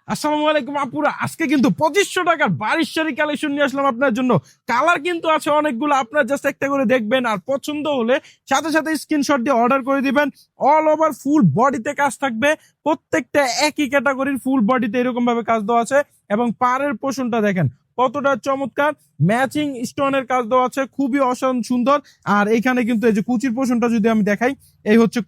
আসসালামু আলাইকুম আপুরা, আজকে কিন্তু 2500 টাকার বারিশ শাড়ি কালেকশন নিয়ে আসলাম আপনার জন্য। কালার কিন্তু আছে অনেকগুলো, আপনার জাস্ট একটা করে দেখবেন আর পছন্দ হলে সাথে সাথে স্ক্রিনশট দিয়ে অর্ডার করে দিবেন। অল ওভার ফুল বডিতে কাজ থাকবে, প্রত্যেকটা একই ক্যাটাগরির ফুল বডিতে এরকম ভাবে কাজ দেওয়া আছে। এবং পাড়ের পোষণটা দেখেন কতটা চমৎকার, ম্যাচিং স্টোনের কাজ দেওয়া আছে, খুবই অসাধারণ সুন্দর। আর এখানে কিন্তু এই যে কুচির পোষণটা যদি আমি দেখাই, এই হচ্ছে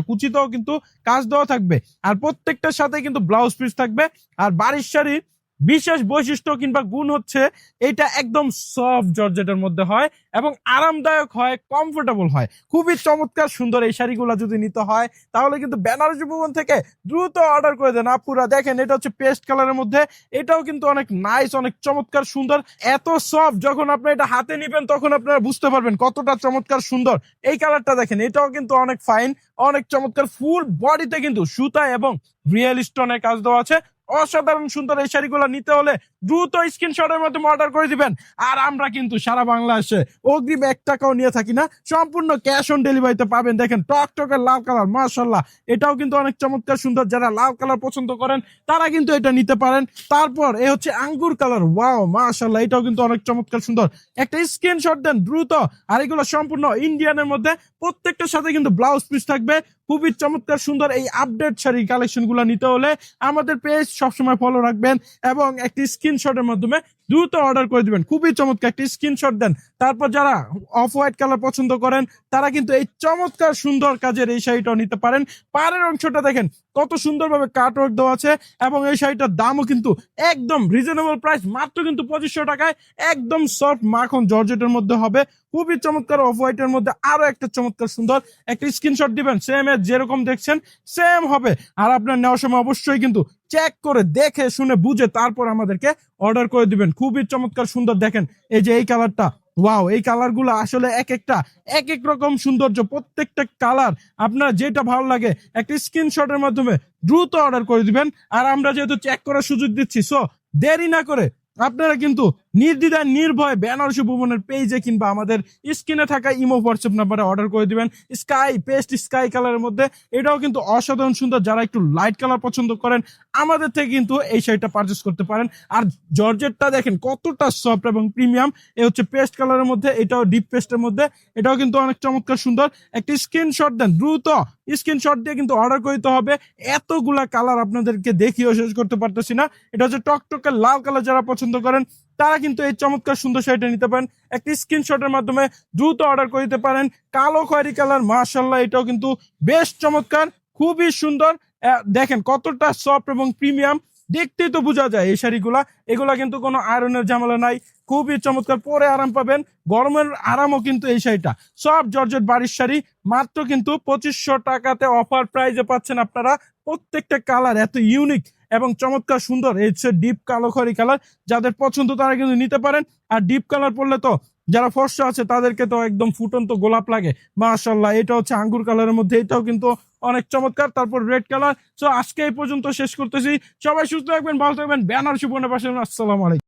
কুচিটাও কিন্তু কাজ দেওয়া থাকবে। আর প্রত্যেকটার সাথে কিন্তু ব্লাউজ পিস থাকবে। আর বারিশ শাড়ির বিশেষ বৈশিষ্ট্য কিংবা গুণ হচ্ছে এটা একদম সফট জর্জেটের মধ্যে হয় এবং আরামদায়ক হয়, কমফোর্টেবল হয়। খুবই চমৎকার সুন্দর এই শাড়িগুলো যদি নিতে হয় তাহলে কিন্তু বেনারসি ভুবন থেকে দ্রুত অর্ডার করে দেন আপুরা। দেখেন এটা হচ্ছে পেস্ট কালারের মধ্যে, এটাও কিন্তু অনেক নাইস, অনেক চমৎকার সুন্দর। এত সফট, যখন আপনি এটা হাতে নিবেন তখন আপনারা বুঝতে পারবেন কতটা চমৎকার সুন্দর। এই কালারটা দেখেন, এটাও কিন্তু অনেক ফাইন, অনেক চমৎকার। ফুল বডিতে কিন্তু সুতা এবং রিয়েল স্টোনের কাজ দেওয়া আছে, অসাধারণ সুন্দর। এই শাড়িগুলো নিতে হলে দ্রুত স্ক্রিনশটের মাধ্যমে অর্ডার করে দিবেন। আর আমরা কিন্তু সারা বাংলাদেশে অগ্রিম 1 টাকাও নিয়ে থাকি না, সম্পূর্ণ ক্যাশ অন ডেলিভারিতে পাবেন। দেখেন টকটকের লাল কালার, মাশাআল্লাহ, এটাও কিন্তু অনেক চমৎকার সুন্দর। যারা লাল কালার পছন্দ করেন তারা কিন্তু এটা নিতে পারেন। তারপর এ হচ্ছে আঙ্গুর কালার, ওয়াও মাশাআল্লাহ, এটাও কিন্তু অনেক চমৎকার সুন্দর। একটা স্ক্রিনশট দেন দ্রুত। আর এগুলো সম্পূর্ণ ইন্ডিয়ানের মধ্যে, প্রত্যেকটার সাথে কিন্তু ব্লাউজ পিস থাকবে। খুবই চমৎকার সুন্দর। এই আপডেট শাড়ি কালেকশন গুলো নিতে হলে আমাদের পেজ সবসময় ফলো রাখবেন এবং একটি স্ক্রিনশটের মাধ্যমে দ্রুত অর্ডার করে দিবেন। খুবই চমৎকার, একটি স্ক্রিনশট দেন। তারপর যারা অফ হোয়াইট কালার পছন্দ করেন তারা কিন্তু এই চমৎকার সুন্দর কাজের এই শাড়িটাও নিতে পারেন। পাড়ের অংশটা দেখেন কত সুন্দরভাবে কাট ওয়ার্ক দেওয়া আছে এবং এই শাড়িটার দামও কিন্তু একদম রিজনেবল প্রাইস, মাত্র কিন্তু 2500 টাকায়। একদম সফট মাখন জর্জেটের মধ্যে হবে, খুবই চমৎকার। অফ হোয়াইটের মধ্যে আরো একটা চমৎকার সুন্দর, একটা স্ক্রিনশট দিবেন, সেম যেরকম দেখছেন সেম হবে। আর আপনার নেওয়ার সময় অবশ্যই কিন্তু চেক করে দেখে শুনে বুঝে তারপর আমাদেরকে অর্ডার করে দিবেন। খুবই চমৎকার সুন্দর। দেখেন এই যে এই কালারটা, ওয়াও, এই কালার গুলো আসলে এক একটা এক এক রকম সৌন্দর্য। প্রত্যেকটা কালার আপনার যেটা ভালো লাগে একটা স্ক্রিনশটের মাধ্যমে দ্রুত অর্ডার করে দিবেন। আর আমরা যেহেতু চেক করার সুযোগ দিচ্ছি, সো দেরি না করে আপনারা কিন্তু নির্দ্বিধায় নির্ভয় বেনারসি ভুবনের পেজে কিংবা আমাদের স্ক্রিনে থাকা ইমো হোয়াটসঅ্যাপ নাম্বারে অর্ডার করে দিবেন। স্কাই কালারের মধ্যে, এটাও কিন্তু অসাধারণ সুন্দর। যারা একটু লাইট কালার পছন্দ করেন আমাদের থেকে কিন্তু এই শাড়িটা পারচেস করতে পারেন। আর জর্জেটটা দেখেন কতটা সফট এবং প্রিমিয়াম। এ হচ্ছে পেস্ট কালারের মধ্যে, এটাও ডিপ পেস্টের মধ্যে, এটাও কিন্তু অনেক চমৎকার সুন্দর। একটি স্ক্রিনশট দেন দ্রুত, স্ক্রিনশট দিয়ে কিন্তু অর্ডার করতে হবে। এতগুলা কালার আপনাদেরকে দেখিয়েও শেষ করতে পারতেছি না। এটা হচ্ছে টকটকের লাল কালার, যারা পছন্দ করেন তারা কিন্তু এই চমৎকার সুন্দর শাড়িটা নিতে পারেন। একটি স্ক্রিনশটের মাধ্যমে দ্রুত অর্ডার করে দিতে পারেন। কালো খয়েরি কালার, মাশাআল্লাহ, এটাও কিন্তু বেশ চমৎকার, খুবই সুন্দর। দেখেন কতটা সফট এবং প্রিমিয়াম, দেখতেই তো বোঝা যায় এই শাড়িগুলা। এগুলা কিন্তু কোনো আয়রনের ঝামেলা নাই, খুবই চমৎকার, পরে আরাম পাবেন, গরমের আরামও কিন্তু এই শাড়িটা। সব জর্জেট বাড়ির শাড়ি, মাত্র কিন্তু 2500 টাকাতে অফার প্রাইজে পাচ্ছেন আপনারা। প্রত্যেকটা কালার এত ইউনিক এবং চমৎকার সুন্দর। এই হচ্ছে ডিপ কালো খয়েরি কালার, যাদের পছন্দ তারা কিন্তু নিতে পারেন। আর ডিপ কালার পড়লে তো যারা ফর্সা আছে তাদেরকে তো একদম ফুটন্ত গোলাপ লাগে, মাশাআল্লাহ। এটা হচ্ছে আঙ্গুর কালারের মধ্যে, এটাও কিন্তু অনেক চমৎকার। তারপর রেড কালার। তো আজকে এই পর্যন্ত শেষ করতেছি। সবাই সুস্থ থাকবেন, ভালো থাকবেন, বেনারসি ভুবনের পাশে। আসসালামু আলাইকুম।